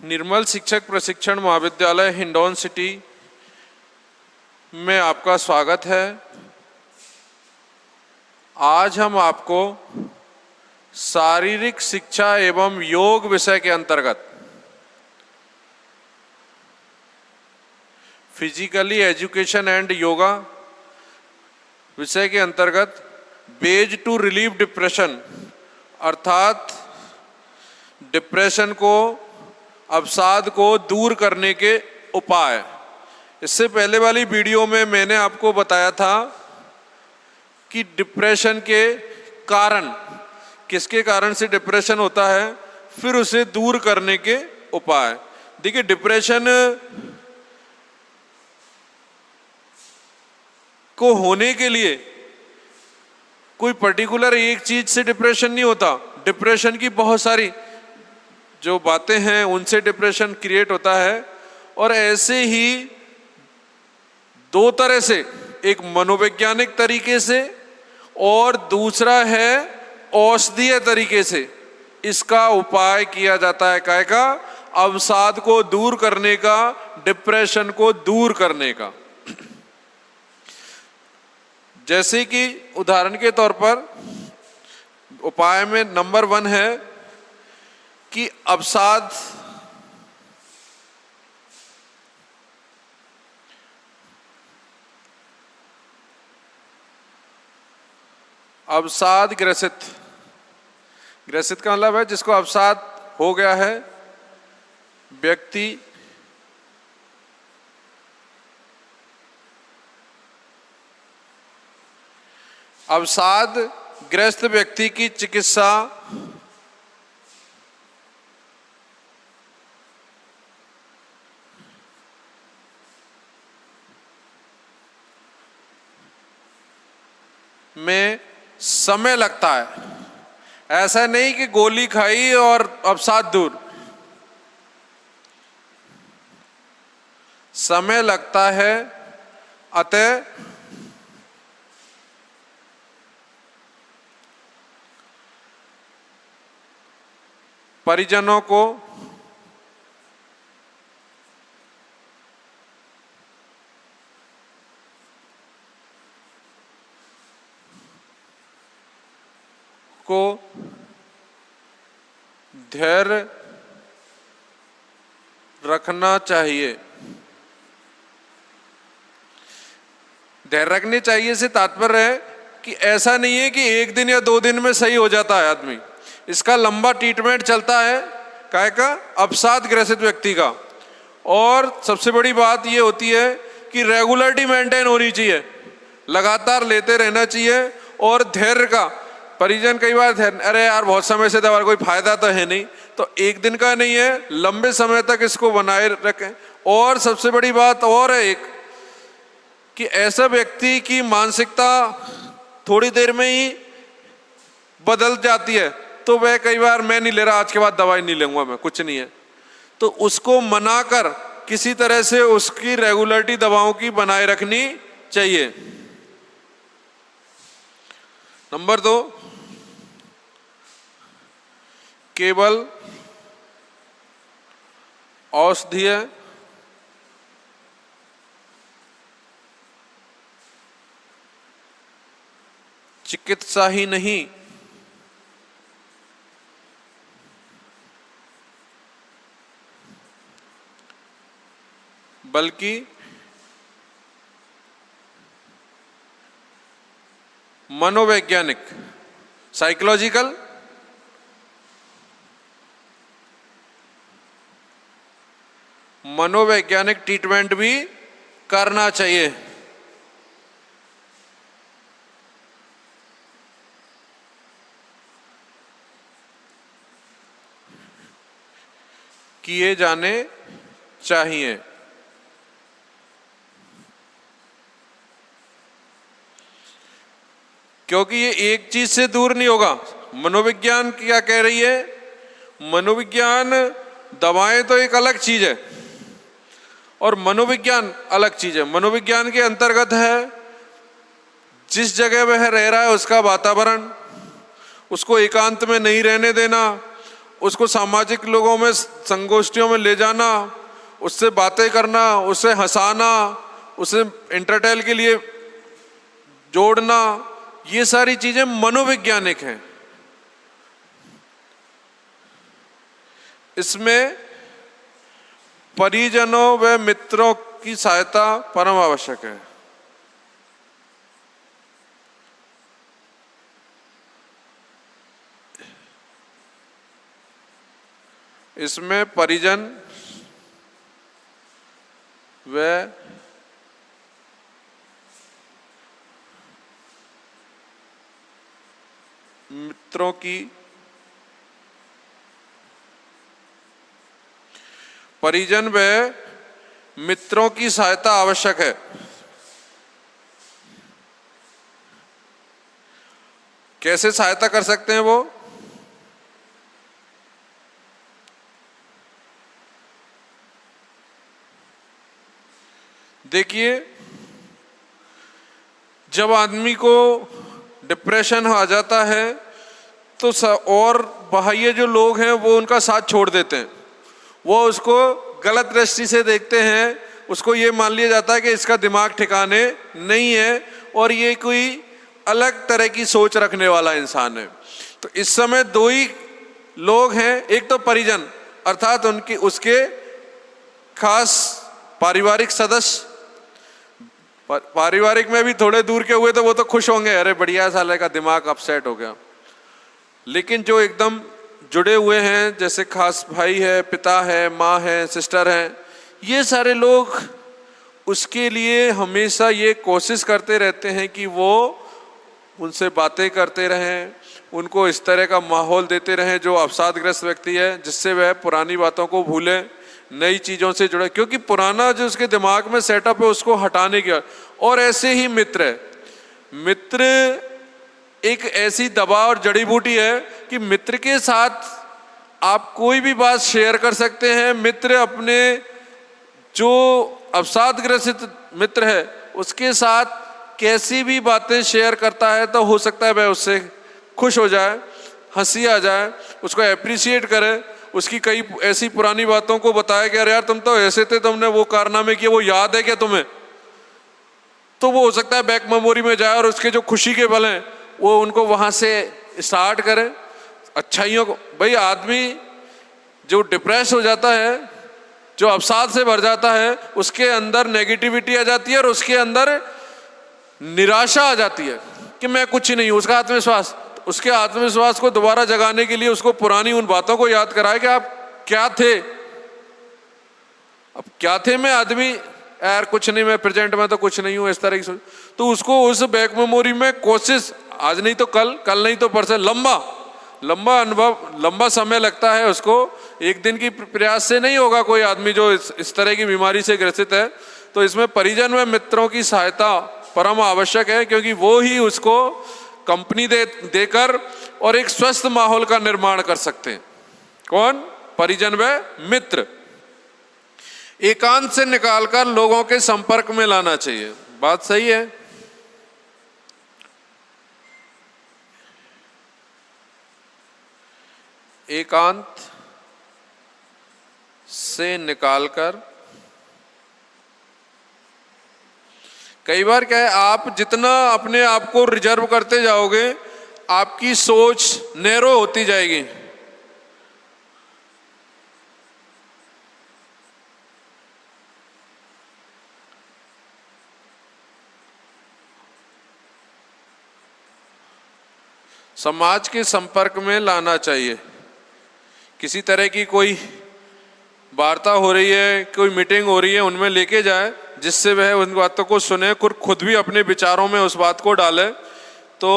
निर्मल शिक्षक प्रशिक्षण महाविद्यालय हिंडौन सिटी में आपका स्वागत है। आज हम आपको शारीरिक शिक्षा एवं योग विषय के अंतर्गत फिजिकली एजुकेशन एंड योगा विषय के अंतर्गत वेज टू रिलीव डिप्रेशन अर्थात डिप्रेशन को, अवसाद को दूर करने के उपाय। इससे पहले वाली वीडियो में मैंने आपको बताया था कि डिप्रेशन के कारण, किसके कारण से डिप्रेशन होता है, फिर उसे दूर करने के उपाय। देखिए, डिप्रेशन को होने के लिए कोई पर्टिकुलर एक चीज से डिप्रेशन नहीं होता। डिप्रेशन की बहुत सारी जो बातें हैं उनसे डिप्रेशन क्रिएट होता है। और ऐसे ही दो तरह से, एक मनोवैज्ञानिक तरीके से और दूसरा है औषधीय तरीके से, इसका उपाय किया जाता है। काय का? अवसाद को दूर करने का, डिप्रेशन को दूर करने का। जैसे कि उदाहरण के तौर पर उपाय में नंबर 1 है कि अवसाद ग्रसित का मतलब है जिसको अवसाद हो गया है व्यक्ति अवसाद ग्रस्त व्यक्ति की चिकित्सा में समय लगता है। ऐसा नहीं कि गोली खाई और अवसाद दूर, समय लगता है। अतः परिजनों को धैर्य रखना चाहिए। धैर्य रखनी चाहिए से तात्पर्य है कि ऐसा नहीं है कि एक दिन या 2 दिन में सही हो जाता है आदमी। इसका लंबा ट्रीटमेंट चलता है। काय का? अवसाद ग्रसित व्यक्ति का। और सबसे बड़ी बात ये होती है कि रेगुलरिटी मेंटेन होनी चाहिए, लगातार लेते रहना चाहिए। और धैर्य का, परिजन कई बार अरे यार बहुत समय से दवा, कोई फायदा तो है नहीं, तो एक दिन का नहीं है, लंबे समय तक इसको बनाए रखें। और सबसे बड़ी बात और है एक कि ऐसा व्यक्ति की मानसिकता थोड़ी देर में ही बदल जाती है, तो वह कई बार मैं नहीं ले रहा, आज के बाद दवाई नहीं लूंगा, मैं कुछ नहीं है, तो उसको मनाकर किसी तरह से उसकी रेगुलरिटी दवाओं की बनाए रखनी चाहिए। नंबर 2, केवल औषधीय चिकित्सा ही नहीं, बल्कि मनोवैज्ञानिक, साइकोलॉजिकल मनोवैज्ञानिक ट्रीटमेंट भी करना चाहिए। किए जाने चाहिए। क्योंकि ये एक चीज से दूर नहीं होगा। मनोविज्ञान क्या कह रही है? मनोविज्ञान, दवाएं तो एक अलग चीज है और मनोविज्ञान अलग चीज है। मनोविज्ञान के अंतर्गत है जिस जगह वह रह रहा है उसका वातावरण, उसको एकांत में नहीं रहने देना, उसको सामाजिक लोगों में, संगोष्ठियों में ले जाना, उससे बातें करना, उसे हंसाना, उसे एंटरटेन के लिए जोड़ना, ये सारी चीजें मनोवैज्ञानिक हैं। इसमें परिजनों व मित्रों की सहायता परम आवश्यक है। इसमें परिजन व मित्रों की, परिजन व मित्रों की सहायता आवश्यक है। कैसे सहायता कर सकते हैं वो? देखिए, जब आदमी को डिप्रेशन आ जाता है तो और बाह्य जो लोग हैं वो उनका साथ छोड़ देते हैं, वो उसको गलत दृष्टि से देखते हैं, उसको ये मान लिया जाता है कि इसका दिमाग ठिकाने नहीं है और ये कोई अलग तरह की सोच रखने वाला इंसान है। तो इस समय दो ही लोग हैं, एक तो परिजन अर्थात उनकी उसके खास पारिवारिक सदस्य, पारिवारिक में भी थोड़े दूर के हुए तो वो तो खुश होंगे, अरे बढ़िया साले का दिमाग अपसेट हो गया। लेकिन जो एकदम जुड़े हुए हैं, जैसे खास भाई है, पिता है, माँ है, सिस्टर हैं, ये सारे लोग उसके लिए हमेशा ये कोशिश करते रहते हैं कि वो उनसे बातें करते रहें, उनको इस तरह का माहौल देते रहें जो अवसादग्रस्त व्यक्ति है, जिससे वह पुरानी बातों को भूले, नई चीज़ों से जुड़े, क्योंकि पुराना जो उसके दिमाग में सेटअप है उसको हटाने की। और ऐसे ही मित्र है, मित्र एक ऐसी दवा और जड़ी बूटी है कि मित्र के साथ आप कोई भी बात शेयर कर सकते हैं। मित्र अपने जो अवसादग्रसित मित्र है उसके साथ कैसी भी बातें शेयर करता है तो हो सकता है वह उससे खुश हो जाए, हंसी आ जाए, उसको एप्रिशिएट करे, उसकी कई ऐसी पुरानी बातों को बताया कि अरे यार तुम तो ऐसे थे, तुमने वो कारनामे किए, वो याद है क्या तुम्हें? तो वो हो सकता है बैक मेमोरी में जाए और उसके जो खुशी के पल हैं वो उनको वहां से स्टार्ट करें अच्छाइयों को। भाई आदमी जो डिप्रेस हो जाता है, जो अवसाद से भर जाता है, उसके अंदर नेगेटिविटी आ जाती है और उसके अंदर निराशा आ जाती है कि मैं कुछ ही नहीं हूं। उसका आत्मविश्वास, उसके आत्मविश्वास को दोबारा जगाने के लिए उसको पुरानी उन बातों को याद कराए कि आप क्या थे, अब क्या थे मैं आदमी, यार कुछ नहीं, मैं प्रेजेंट में तो कुछ नहीं हूं, इस तरह की सोच। तो उसको उस बैक मेमोरी में कोशिश, आज नहीं तो कल, कल नहीं तो परसों, लंबा अनुभव, लंबा समय लगता है उसको, एक दिन की प्रयास से नहीं होगा कोई आदमी जो इस तरह की बीमारी से ग्रसित है। तो इसमें परिजन व मित्रों की सहायता परम आवश्यक है, क्योंकि वो ही उसको कंपनी देकर और एक स्वस्थ माहौल का निर्माण कर सकते हैं। कौन? परिजन व मित्र। एकांत से निकालकर लोगों के संपर्क में लाना चाहिए। बात सही है। एकांत से निकालकर, कई बार क्या है, आप जितना अपने आप को रिजर्व करते जाओगे आपकी सोच नैरो होती जाएगी। समाज के संपर्क में लाना चाहिए। किसी तरह की कोई वार्ता हो रही है, कोई मीटिंग हो रही है, उनमें लेके जाए जिससे वह उन बातों को सुने, खुद भी अपने विचारों में उस बात को डाले। तो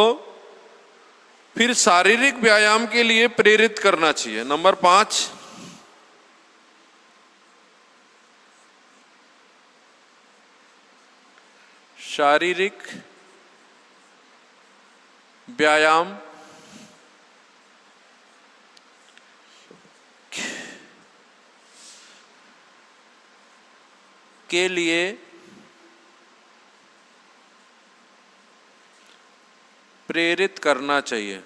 फिर शारीरिक व्यायाम के लिए प्रेरित करना चाहिए। नंबर 5, शारीरिक व्यायाम के लिए प्रेरित करना चाहिए।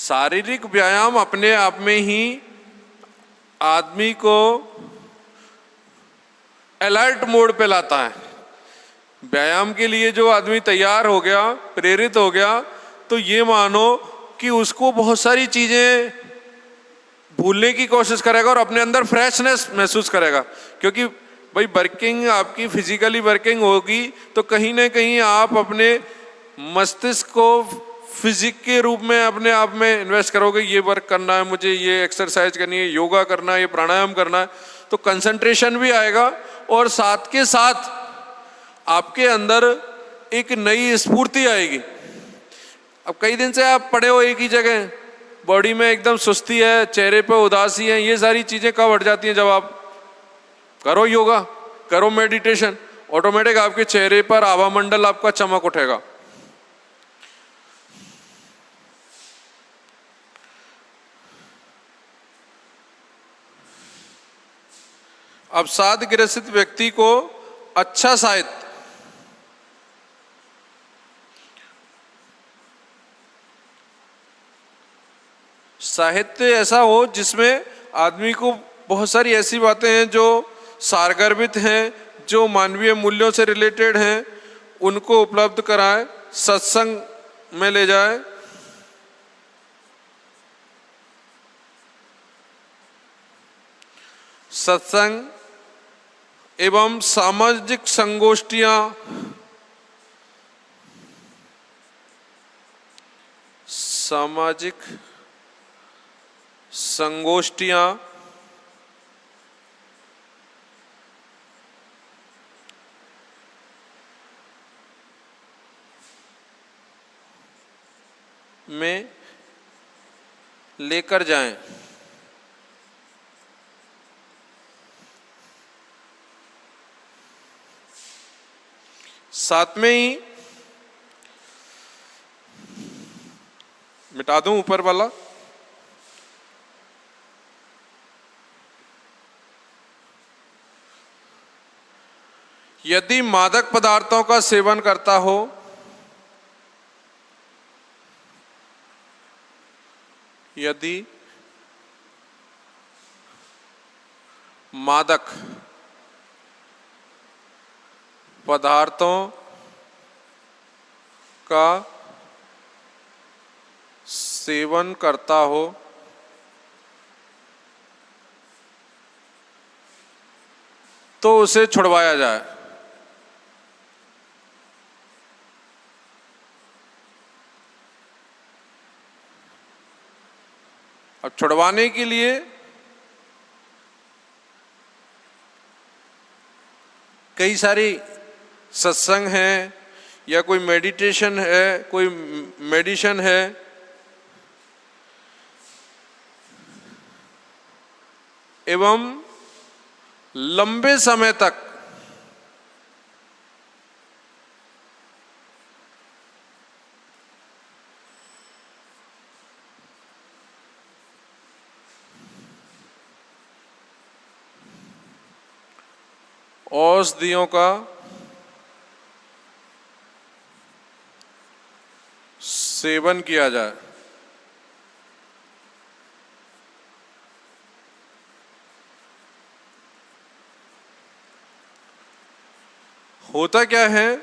शारीरिक व्यायाम अपने आप में ही आदमी को अलर्ट मोड पे लाता है। व्यायाम के लिए जो आदमी तैयार हो गया, प्रेरित हो गया, तो ये मानो कि उसको बहुत सारी चीजें भूलने की कोशिश करेगा और अपने अंदर फ्रेशनेस महसूस करेगा। क्योंकि भाई वर्किंग, आपकी फिजिकली वर्किंग होगी तो कहीं ना कहीं आप अपने मस्तिष्क को फिजिक के रूप में अपने आप में इन्वेस्ट करोगे। ये वर्क करना है मुझे, ये एक्सरसाइज करनी है, योगा करना है, ये प्राणायाम करना है, तो कंसंट्रेशन भी आएगा और साथ के साथ आपके अंदर एक नई स्फूर्ति आएगी। अब कई दिन से आप पड़े हो एक ही जगह, बॉडी में एकदम सुस्ती है, चेहरे पे उदासी है, ये सारी चीजें कब हट जाती हैं? जब आप करो योगा, करो मेडिटेशन, ऑटोमेटिक आपके चेहरे पर आभा मंडल आपका चमक उठेगा। अवसाद ग्रसित व्यक्ति को अच्छा साहित्य ऐसा हो जिसमें आदमी को बहुत सारी ऐसी बातें हैं जो सारगर्भित हैं, जो मानवीय मूल्यों से रिलेटेड हैं, उनको उपलब्ध कराए, सत्संग में ले जाए। सत्संग एवं सामाजिक संगोष्ठियां में लेकर जाएं। साथ में ही मिटा दूं ऊपर वाला, यदि मादक पदार्थों का सेवन करता हो, यदि मादक पदार्थों का सेवन करता हो तो उसे छुड़वाया जाए। अब छुड़वाने के लिए कई सारी सत्संग हैं या कोई मेडिटेशन है, कोई मेडिसिन है, एवं लंबे समय तक औषधियों का सेवन किया जाए। होता क्या है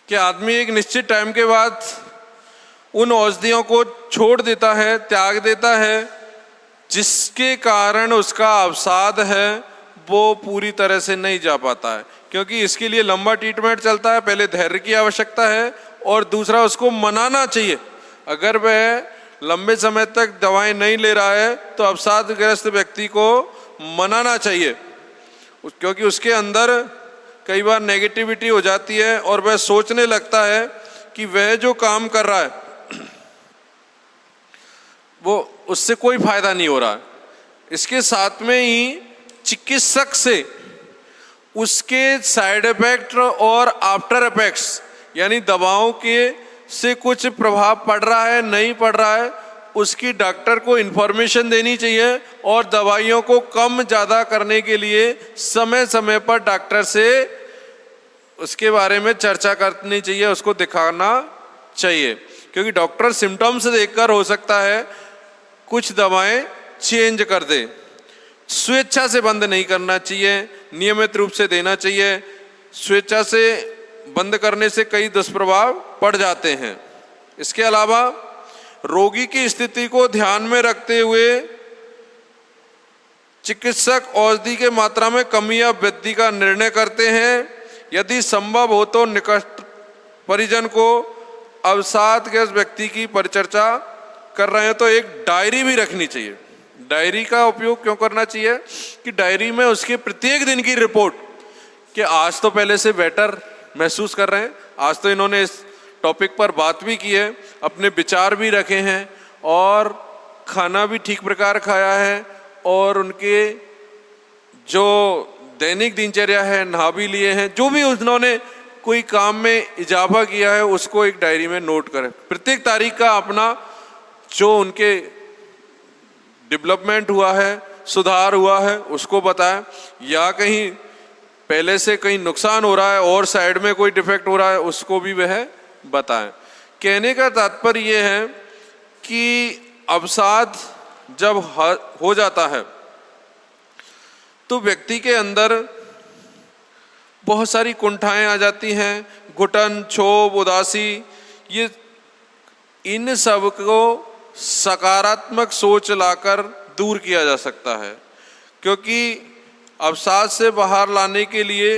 कि आदमी एक निश्चित टाइम के बाद उन औषधियों को छोड़ देता है, त्याग देता है, जिसके कारण उसका अवसाद है वो पूरी तरह से नहीं जा पाता है। क्योंकि इसके लिए लंबा ट्रीटमेंट चलता है, पहले धैर्य की आवश्यकता है और दूसरा उसको मनाना चाहिए। अगर वह लंबे समय तक दवाएं नहीं ले रहा है तो अवसादग्रस्त व्यक्ति को मनाना चाहिए, क्योंकि उसके अंदर कई बार नेगेटिविटी हो जाती है और वह सोचने लगता है कि वह जो काम कर रहा है वो उससे कोई फायदा नहीं हो रहा है। इसके साथ में ही चिकित्सक से उसके साइड इफेक्ट और आफ्टर इफेक्ट्स, यानी दवाओं के से कुछ प्रभाव पड़ रहा है नहीं पड़ रहा है, उसकी डॉक्टर को इन्फॉर्मेशन देनी चाहिए और दवाइयों को कम ज़्यादा करने के लिए समय समय पर डॉक्टर से उसके बारे में चर्चा करनी चाहिए, उसको दिखाना चाहिए। क्योंकि डॉक्टर सिम्टम्स देखकर हो सकता है कुछ दवाएं चेंज कर दे। स्वेच्छा से बंद नहीं करना चाहिए, नियमित रूप से देना चाहिए। स्वेच्छा से बंद करने से कई दुष्प्रभाव पड़ जाते हैं। इसके अलावा रोगी की स्थिति को ध्यान में रखते हुए चिकित्सक औषधि के मात्रा में कमी या वृद्धि का निर्णय करते हैं। यदि संभव हो तो निकट परिजन को अवसादग्रस्त व्यक्ति की परिचर्या कर रहे हैं तो एक डायरी भी रखनी चाहिए। डायरी का उपयोग क्यों करना चाहिए कि डायरी में उसके प्रत्येक दिन की रिपोर्ट, कि आज तो पहले से बेटर महसूस कर रहे हैं, आज तो इन्होंने इस टॉपिक पर बात भी की है, अपने विचार भी रखे हैं और खाना भी ठीक प्रकार खाया है और उनके जो दैनिक दिनचर्या है नहा भी लिए हैं, जो भी उन्होंने कोई काम में इजाफा किया है उसको एक डायरी में नोट करें। प्रत्येक तारीख का अपना जो उनके डेवलपमेंट हुआ है, सुधार हुआ है, उसको बताएं, या कहीं पहले से कहीं नुकसान हो रहा है और साइड में कोई डिफेक्ट हो रहा है उसको भी वह बताएं। कहने का तात्पर्य यह है कि अवसाद जब हो जाता है तो व्यक्ति के अंदर बहुत सारी कुंठाएं आ जाती हैं, घुटन, क्षोभ, उदासी, ये इन सब को सकारात्मक सोच लाकर दूर किया जा सकता है। क्योंकि अवसाद से बाहर लाने के लिए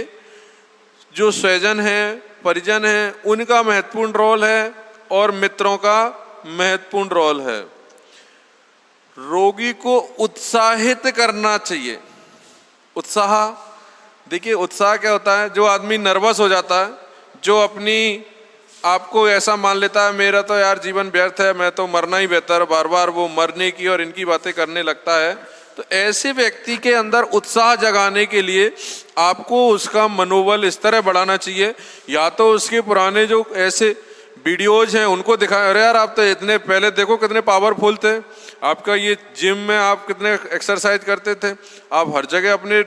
जो स्वजन हैं, परिजन हैं, उनका महत्वपूर्ण रोल है और मित्रों का महत्वपूर्ण रोल है। रोगी को उत्साहित करना चाहिए। उत्साह, देखिए उत्साह क्या होता है, जो आदमी नर्वस हो जाता है, जो अपनी आपको ऐसा मान लेता है मेरा तो यार जीवन व्यर्थ है, मैं तो मरना ही बेहतर, बार बार वो मरने की और इनकी बातें करने लगता है, तो ऐसे व्यक्ति के अंदर उत्साह जगाने के लिए आपको उसका मनोबल इस तरह बढ़ाना चाहिए, या तो उसके पुराने जो ऐसे वीडियोज हैं उनको दिखाएं, अरे यार आप तो इतने पहले देखो कितने पावरफुल थे, आपका ये जिम में आप कितने एक्सरसाइज करते थे, आप हर जगह अपने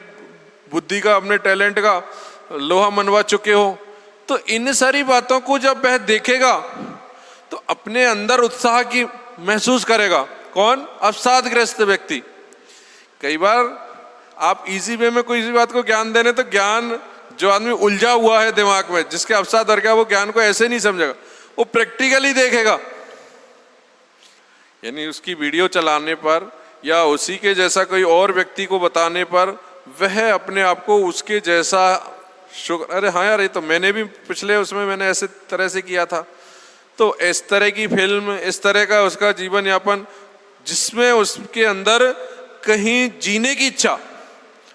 बुद्धि का, अपने टैलेंट का लोहा मनवा चुके हो। तो इन सारी बातों को जब वह देखेगा तो अपने अंदर उत्साह की महसूस करेगा। कौन? अवसादग्रस्त व्यक्ति। कई बार आप इजी वे में कोई सी बात को ज्ञान देने तो ज्ञान, जो आदमी उलझा हुआ है दिमाग में, जिसके अवसाद हो गया, वो ज्ञान को ऐसे नहीं समझेगा, वो प्रैक्टिकली देखेगा। यानी उसकी वीडियो चलाने पर या उसी के जैसा कोई और व्यक्ति को बताने पर वह अपने आप को उसके जैसा अरे हाँ यार ये तो मैंने भी पिछले उसमें मैंने ऐसे तरह से किया था। तो इस तरह की फिल्म, इस तरह का उसका जीवन यापन जिसमें उसके अंदर कहीं जीने की इच्छा,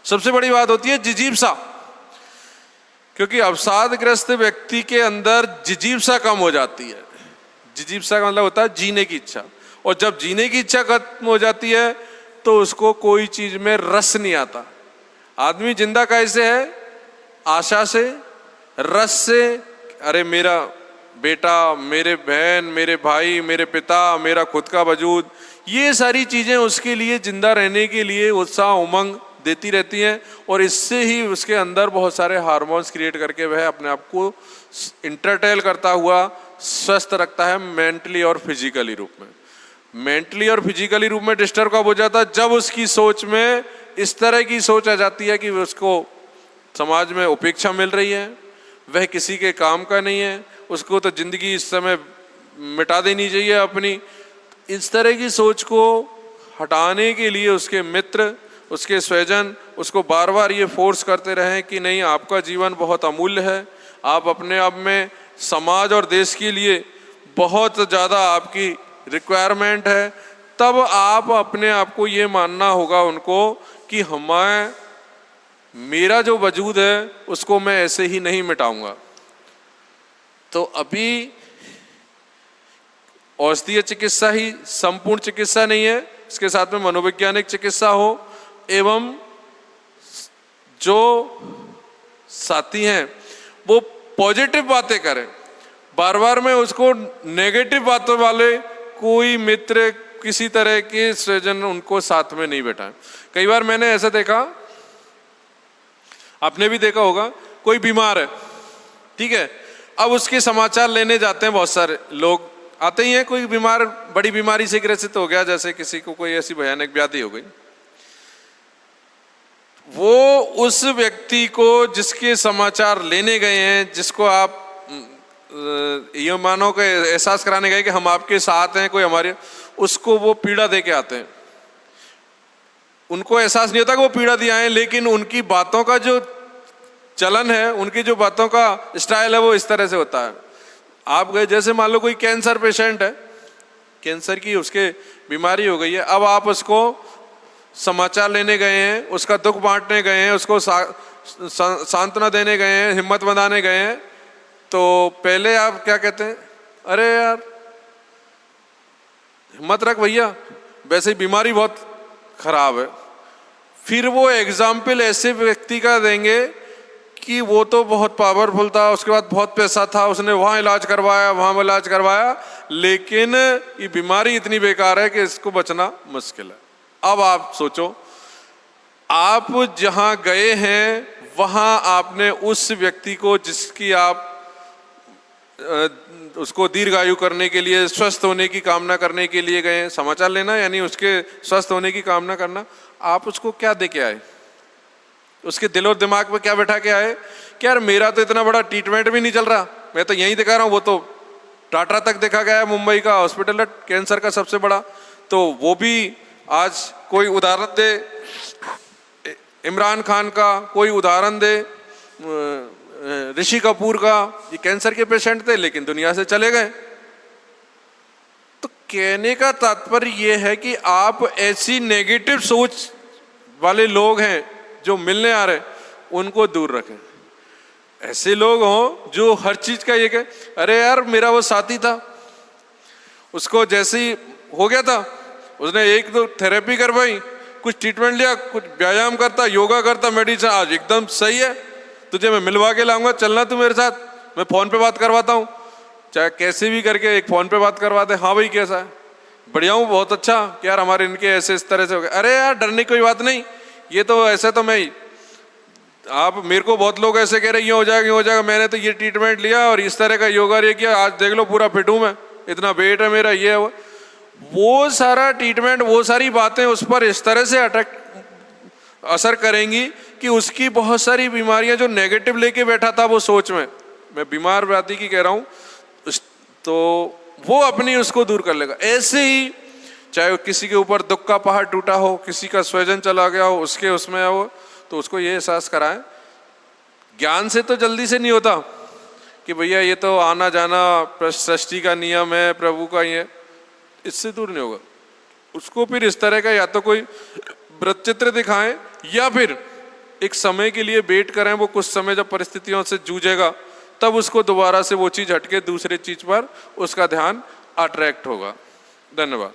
सबसे बड़ी बात होती है जिजीप्सा, क्योंकि अवसादग्रस्त व्यक्ति के अंदर जिजीप्सा कम हो जाती है। जिजीप्सा का मतलब होता है जीने की इच्छा, और जब जीने की इच्छा खत्म हो जाती है तो उसको कोई चीज में रस नहीं आता। आदमी जिंदा कैसे है? आशा से, रस से, अरे मेरा बेटा, मेरे बहन, मेरे भाई, मेरे पिता, मेरा खुद का वजूद, ये सारी चीजें उसके लिए जिंदा रहने के लिए उत्साह, उमंग देती रहती हैं, और इससे ही उसके अंदर बहुत सारे हार्मोन्स क्रिएट करके वह अपने आप को इंटरटेल करता हुआ स्वस्थ रखता है, मेंटली और फिजिकली रूप में। मेंटली और फिजिकली रूप में डिस्टर्ब कब हो जाता है? जब उसकी सोच में इस तरह की सोच आ जाती है कि उसको समाज में उपेक्षा मिल रही है, वह किसी के काम का नहीं है, उसको तो जिंदगी इस समय मिटा देनी चाहिए अपनी। इस तरह की सोच को हटाने के लिए उसके मित्र, उसके स्वजन उसको बार बार ये फोर्स करते रहें कि नहीं, आपका जीवन बहुत अमूल्य है, आप अपने आप में समाज और देश के लिए बहुत ज़्यादा आपकी रिक्वायरमेंट है, तब आप अपने आप को ये मानना होगा उनको कि मेरा जो वजूद है उसको मैं ऐसे ही नहीं मिटाऊंगा। तो अभी औषधीय चिकित्सा ही संपूर्ण चिकित्सा नहीं है, इसके साथ में मनोवैज्ञानिक चिकित्सा हो, एवं जो साथी हैं वो पॉजिटिव बातें करें, बार बार में उसको नेगेटिव बातों वाले कोई मित्र, किसी तरह के स्वजन उनको साथ में नहीं बैठाएं। कई बार मैंने ऐसा देखा, आपने भी देखा होगा, कोई बीमार है, ठीक है, अब उसके समाचार लेने जाते हैं बहुत सारे लोग आते ही हैं, कोई बीमार बड़ी बीमारी से ग्रसित हो गया, जैसे किसी को कोई ऐसी भयानक व्याधि हो गई, वो उस व्यक्ति को जिसके समाचार लेने गए हैं, जिसको आप ये मानो कि एहसास कराने गए कि हम आपके साथ हैं, कोई हमारे, उसको वो पीड़ा दे के आते हैं। उनको एहसास नहीं होता कि वो पीड़ा दिया है, लेकिन उनकी बातों का जो चलन है, उनकी जो बातों का स्टाइल है, वो इस तरह से होता है। आप गए, जैसे मान लो कोई कैंसर पेशेंट है, कैंसर की उसके बीमारी हो गई है, अब आप उसको समाचार लेने गए हैं, उसका दुख बांटने गए हैं, उसको सांत्वना देने गए हैं, हिम्मत बनाने गए हैं, तो पहले आप क्या कहते हैं? अरे यार हिम्मत रख भैया, वैसे ही बीमारी बहुत खराब है। फिर वो एग्जाम्पल ऐसे व्यक्ति का देंगे कि वो तो बहुत पावरफुल था, उसके बाद बहुत पैसा था, उसने वहाँ इलाज करवाया, वहाँ इलाज करवाया, लेकिन ये बीमारी इतनी बेकार है कि इसको बचना मुश्किल है। अब आप सोचो, आप जहाँ गए हैं वहाँ आपने उस व्यक्ति को, जिसकी आप उसको दीर्घायु करने के लिए, स्वस्थ होने की कामना करने के लिए गए, समाचार लेना यानी उसके स्वस्थ होने की कामना करना, आप उसको क्या दे के आए? उसके दिल और दिमाग में क्या बैठा के आए कि यार मेरा तो इतना बड़ा ट्रीटमेंट भी नहीं चल रहा, मैं तो यहीं दिखा रहा हूँ, वो तो टाटा तक देखा गया है, मुंबई का हॉस्पिटल है कैंसर का सबसे बड़ा, तो वो भी आज कोई उदाहरण दे इमरान खान का, कोई उदाहरण दे ऋषि कपूर का, ये कैंसर के पेशेंट थे लेकिन दुनिया से चले गए। तो कहने का तात्पर्य ये है कि आप ऐसी नेगेटिव सोच वाले लोग हैं जो मिलने आ रहे, उनको दूर रखें। ऐसे लोग हों जो हर चीज का ये कहे, अरे यार मेरा वो साथी था, उसको जैसे ही हो गया था, उसने एक दो थेरेपी करवाई, कुछ ट्रीटमेंट लिया, कुछ व्यायाम करता, योगा करता, मेडिसिन, आज एकदम सही है, तुझे मैं मिलवा के लाऊंगा, चलना तू मेरे साथ, मैं फोन पे बात करवाता हूँ, चाहे कैसे भी करके एक फोन पे बात करवाते, हाँ भाई कैसा है, बढ़िया हूँ, बहुत अच्छा, कि यार हमारे इनके ऐसे इस तरह से हो गए। अरे यार डरने की कोई बात नहीं, ये तो ऐसे तो मैं ही, आप मेरे को बहुत लोग ऐसे कह रहे ये हो जाएगा, ये हो जाएगा, मैंने तो ये ट्रीटमेंट लिया और इस तरह का योगा ये किया, आज देख लो पूरा फिट हूँ मैं, इतना वेट है मेरा, ये है वो सारा ट्रीटमेंट, वो सारी बातें उस पर इस तरह से अटैक असर करेंगी कि उसकी बहुत सारी बीमारियां जो नेगेटिव लेके बैठा था वो सोच में, मैं बीमार व्याधि की कह रहा हूँ, तो वो अपनी उसको दूर कर लेगा। ऐसे ही चाहे किसी के ऊपर दुख का पहाड़ टूटा हो, किसी का स्वजन चला गया हो, उसके उसमें हो, तो उसको ये एहसास कराएं। ज्ञान से तो जल्दी से नहीं होता कि भैया ये तो आना जाना सृष्टि का नियम है, प्रभु का ये, इससे दूर नहीं होगा। उसको फिर इस तरह का या तो कोई वृत्तचित्र दिखाएं या फिर एक समय के लिए वेट करें, वो कुछ समय जब परिस्थितियों से जूझेगा तब उसको दोबारा से वो चीज हटके दूसरे चीज पर उसका ध्यान अट्रैक्ट होगा। धन्यवाद।